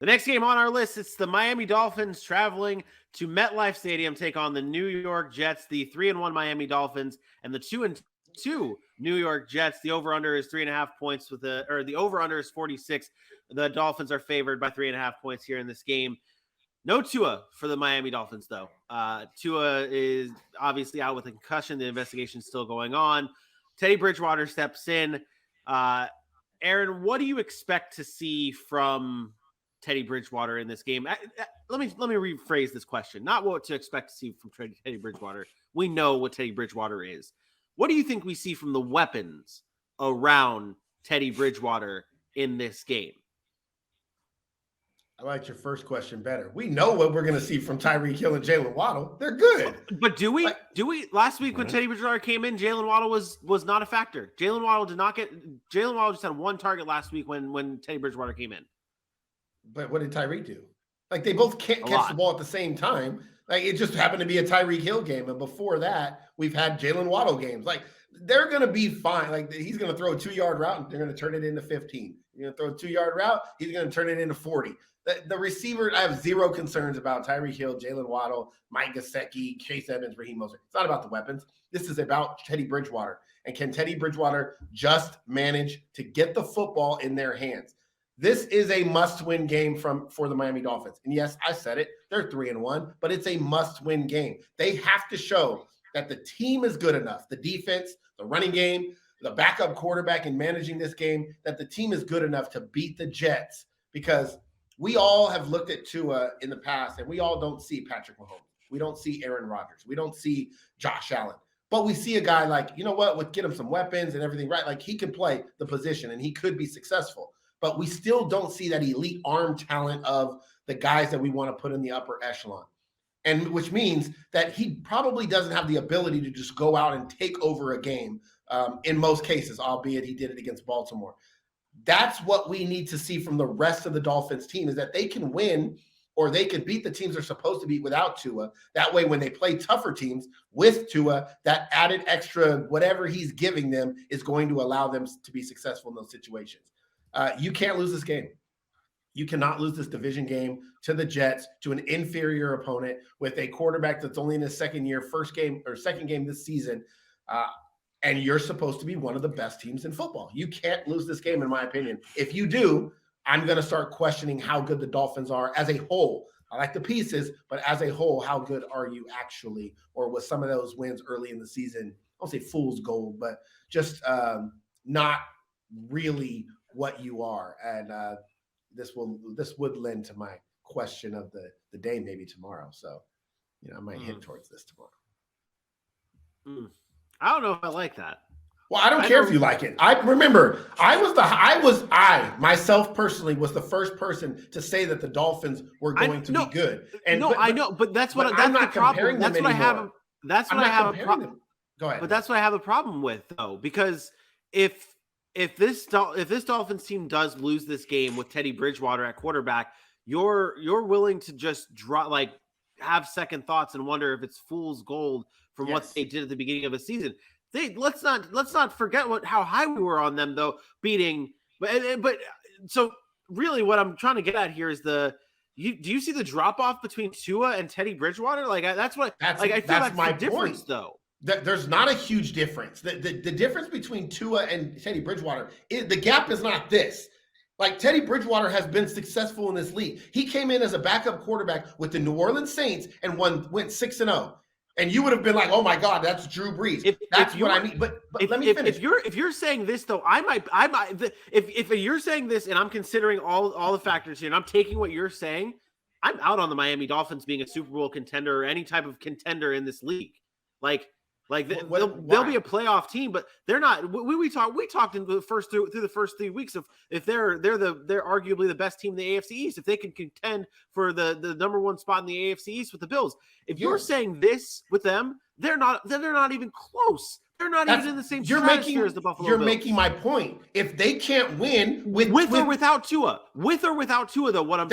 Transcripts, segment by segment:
The next game on our list, it's the Miami Dolphins traveling to MetLife Stadium, take on the New York Jets, the 3-1 Miami Dolphins, and the 2-2 New York Jets. The over-under is 3.5 points the over-under is 46. The Dolphins are favored by 3.5 points here in this game. No Tua for the Miami Dolphins, though. Tua is obviously out with a concussion. The investigation is still going on. Teddy Bridgewater steps in. Aaron, what do you expect to see from Teddy Bridgewater in this game? Let me rephrase this question. Not what to expect to see from Teddy Bridgewater. We know what Teddy Bridgewater is. What do you think we see from the weapons around Teddy Bridgewater in this game? I like your first question better. We know what we're going to see from Tyreek Hill and Jalen Waddle. They're good. But do we? Last week when Teddy Bridgewater came in, Jalen Waddle was not a factor. Jalen Waddle just had one target last week when Teddy Bridgewater came in. But what did Tyreek do? Like, they both can't catch the ball at the same time. Like, it just happened to be a Tyreek Hill game. And before that, we've had Jalen Waddle games. Like, they're going to be fine. Like, he's going to throw a 2-yard route, and they're going to turn it into 15. You're going to throw a 2-yard route, he's going to turn it into 40. The receiver, I have zero concerns about Tyreek Hill, Jalen Waddle, Mike Gesicki, Chase Edmonds, Raheem Mostert. It's not about the weapons. This is about Teddy Bridgewater. And can Teddy Bridgewater just manage to get the football in their hands? This is a must-win game for the Miami Dolphins. And yes, I said it. They're 3-1, but it's a must-win game. They have to show that the team is good enough, the defense, the running game, the backup quarterback in managing this game, that the team is good enough to beat the Jets, because we all have looked at Tua in the past, and we all don't see Patrick Mahomes. We don't see Aaron Rodgers. We don't see Josh Allen. But we see a guy like, you know what, get him some weapons and everything, right? Like, he can play the position, and he could be successful. But we still don't see that elite arm talent of the guys that we want to put in the upper echelon. And which means that he probably doesn't have the ability to just go out and take over a game in most cases, albeit he did it against Baltimore. That's what we need to see from the rest of the Dolphins team, is that they can win, or they can beat the teams they're supposed to beat without Tua. That way, when they play tougher teams with Tua, that added extra whatever he's giving them is going to allow them to be successful in those situations. You can't lose this game. You cannot lose this division game to the Jets, to an inferior opponent with a quarterback that's only in his second game this season. And you're supposed to be one of the best teams in football. You can't lose this game, in my opinion. If you do, I'm going to start questioning how good the Dolphins are as a whole. I like the pieces, but as a whole, how good are you actually? Or was some of those wins early in the season, I don't say fool's gold, but just not really what you are. And this would lend to my question of the day maybe tomorrow. So, I might hit towards this tomorrow. I don't know if I like that. Well, I don't care if you like it. I remember I myself personally was the first person to say that the Dolphins were going to be good. And I know, but that's what I'm not comparing them anymore. That's what I have a problem. Go ahead. But that's what I have a problem with, though, because if this Dolphins team does lose this game with Teddy Bridgewater at quarterback, you're willing to just have second thoughts and wonder if it's fool's gold from what they did at the beginning of the season. Let's not forget how high we were on them, though, beating. But so really, what I'm trying to get at here is do you see the drop off between Tua and Teddy Bridgewater? I feel that's my difference, though. There's not a huge difference. The difference between Tua and Teddy Bridgewater, the gap is not this. Like, Teddy Bridgewater has been successful in this league. He came in as a backup quarterback with the New Orleans Saints and went 6-0. And you would have been like, "Oh my God, that's Drew Brees." That's what I mean. But let me finish. If you're saying this, though, I might. If you're saying this, and I'm considering all the factors here, and I'm taking what you're saying, I'm out on the Miami Dolphins being a Super Bowl contender or any type of contender in this league. They'll be a playoff team, but they're not. We talked in the first through the first 3 weeks of if they're arguably the best team in the AFC East, if they can contend for the number one spot in the AFC East with the Bills. If you're saying this with them, they're not even close. They're not even in the same stratosphere as the Buffalo Bills. You're making my point. If they can't win with or without Tua, though, what I'm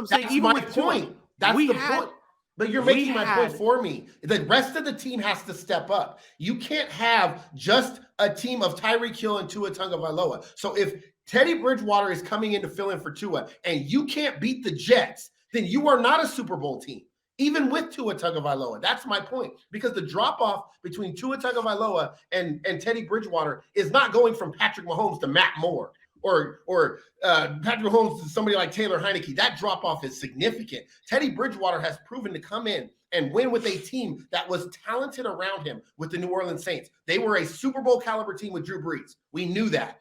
saying, even with point. That's the point. But you're making my point for me. The rest of the team has to step up. You can't have just a team of Tyreek Hill and Tua Tagovailoa. So if Teddy Bridgewater is coming in to fill in for Tua, and you can't beat the Jets, then you are not a Super Bowl team, even with Tua Tagovailoa. That's my point, because the drop-off between Tua Tagovailoa and Teddy Bridgewater is not going from Patrick Mahomes to Matt Moore or Patrick Mahomes to somebody like Taylor Heineke. That drop-off is significant. Teddy Bridgewater has proven to come in and win with a team that was talented around him with the New Orleans Saints. They were a Super Bowl caliber team with Drew Brees. We knew that.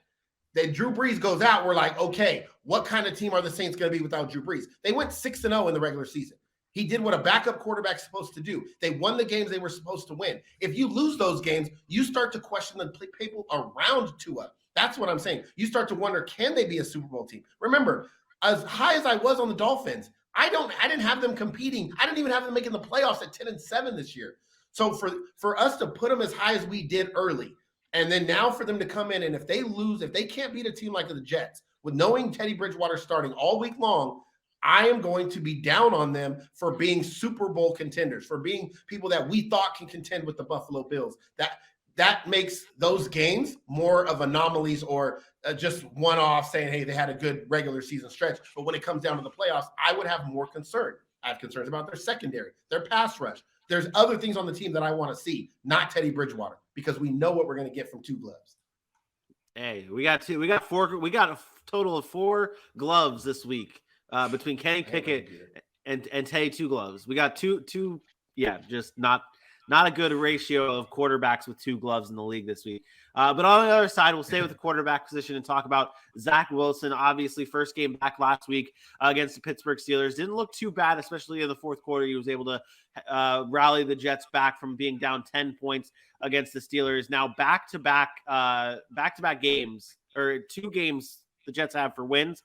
That Drew Brees goes out, we're like, okay, what kind of team are the Saints going to be without Drew Brees? They went 6-0 in the regular season. He did what a backup quarterback's supposed to do. They won the games they were supposed to win. If you lose those games, you start to question the people around Tua. That's what I'm saying. You start to wonder, can they be a Super Bowl team? Remember, as high as I was on the Dolphins, I didn't have them competing. I didn't even have them making the playoffs at 10-7 this year. So for us to put them as high as we did early, and then now for them to come in, and if they lose, if they can't beat a team like the Jets, with knowing Teddy Bridgewater starting all week long, I am going to be down on them for being Super Bowl contenders, for being people that we thought can contend with the Buffalo Bills. That makes those games more of anomalies or just one-off saying, hey, they had a good regular season stretch. But when it comes down to the playoffs, I would have more concern. I have concerns about their secondary, their pass rush. There's other things on the team that I want to see, not Teddy Bridgewater, because we know what we're going to get from two gloves. Hey, we got a total of 4 gloves this week between Kenny Pickett and Teddy Two Gloves. We got two. Yeah, just not a good ratio of quarterbacks with 2 gloves in the league this week. But on the other side, we'll stay with the quarterback position and talk about Zach Wilson. Obviously, first game back last week against the Pittsburgh Steelers. Didn't look too bad, especially in the fourth quarter. He was able to rally the Jets back from being down 10 points against the Steelers. Now back-to-back games, or 2 games the Jets have for wins,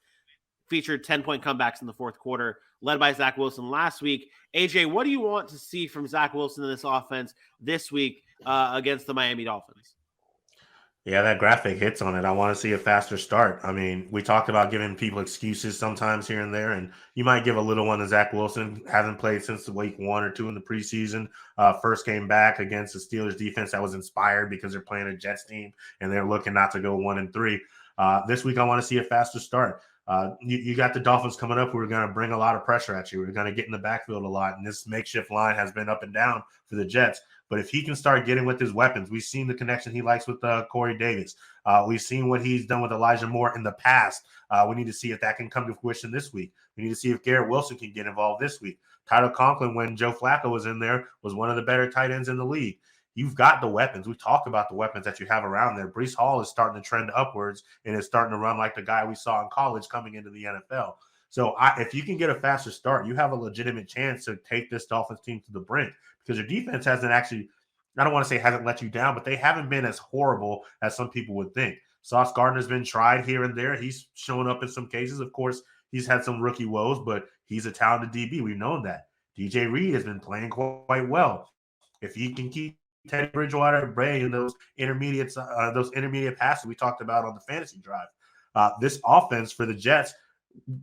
featured 10-point comebacks in the fourth quarter, led by Zach Wilson last week. AJ, what do you want to see from Zach Wilson in this offense this week against the Miami Dolphins? Yeah, that graphic hits on it. I want to see a faster start. I mean, we talked about giving people excuses sometimes here and there, and you might give a little one to Zach Wilson. Hasn't played since week 1 or 2 in the preseason. First game back against the Steelers defense that was inspired because they're playing a Jets team and they're looking not to go 1-3. This week, I want to see a faster start. You got the Dolphins coming up who are going to bring a lot of pressure at you. We're going to get in the backfield a lot, and this makeshift line has been up and down for the Jets. But if he can start getting with his weapons, we've seen the connection he likes with Corey Davis. We've seen what he's done with Elijah Moore in the past. We need to see if that can come to fruition this week. We need to see if Garrett Wilson can get involved this week. Tyler Conklin, when Joe Flacco was in there, was one of the better tight ends in the league. You've got the weapons. We talked about the weapons that you have around there. Breece Hall is starting to trend upwards and is starting to run like the guy we saw in college coming into the NFL. So if you can get a faster start, you have a legitimate chance to take this Dolphins team to the brink, because your defense hasn't actually, I don't want to say hasn't let you down, but they haven't been as horrible as some people would think. Sauce Gardner's been tried here and there. He's shown up in some cases. Of course, he's had some rookie woes, but he's a talented DB. We've known that. DJ Reed has been playing quite well. If he can keep Teddy Bridgewater and those intermediate passes we talked about on the fantasy drive, this offense for the Jets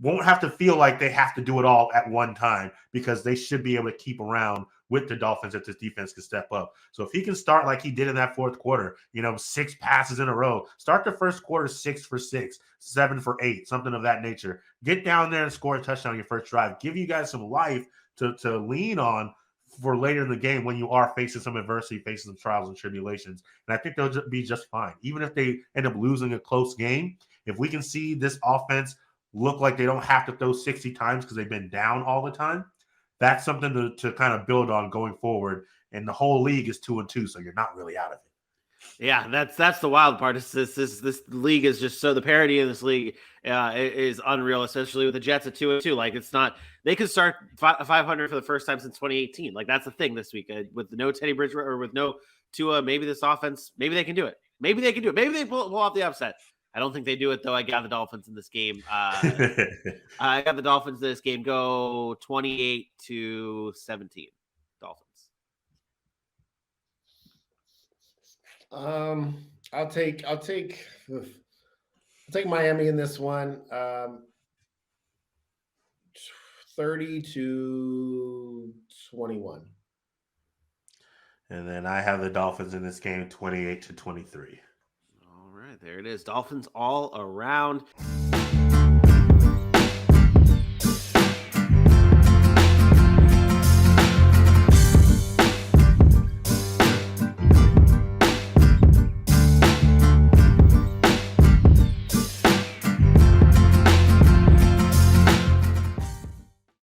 won't have to feel like they have to do it all at one time, because they should be able to keep around with the Dolphins if this defense can step up. So if he can start like he did in that fourth quarter, 6 passes in a row, start the first quarter 6 for 6, 7 for 8, something of that nature. Get down there and score a touchdown on your first drive. Give you guys some life to lean on for later in the game when you are facing some adversity, facing some trials and tribulations. And I think they'll be just fine. Even if they end up losing a close game, if we can see this offense look like they don't have to throw 60 times because they've been down all the time, that's something to kind of build on going forward. And the whole league is 2-2, so you're not really out of it. Yeah, that's the wild part. This league is just so, the parity in this league is unreal, especially with the Jets at 2-2. Like, it's not, they could start 500 for the first time since 2018. Like, that's the thing this week with no Teddy Bridgewater or with no Tua. Maybe this offense, maybe they can do it. Maybe they pull off the upset. I don't think they do it, though. I got the Dolphins in this game. I got the Dolphins in this game go 28-17. Dolphins. I'll take Miami in this one. 30-21. And then I have the Dolphins in this game 28-23. All right. right, there it is. Dolphins all around.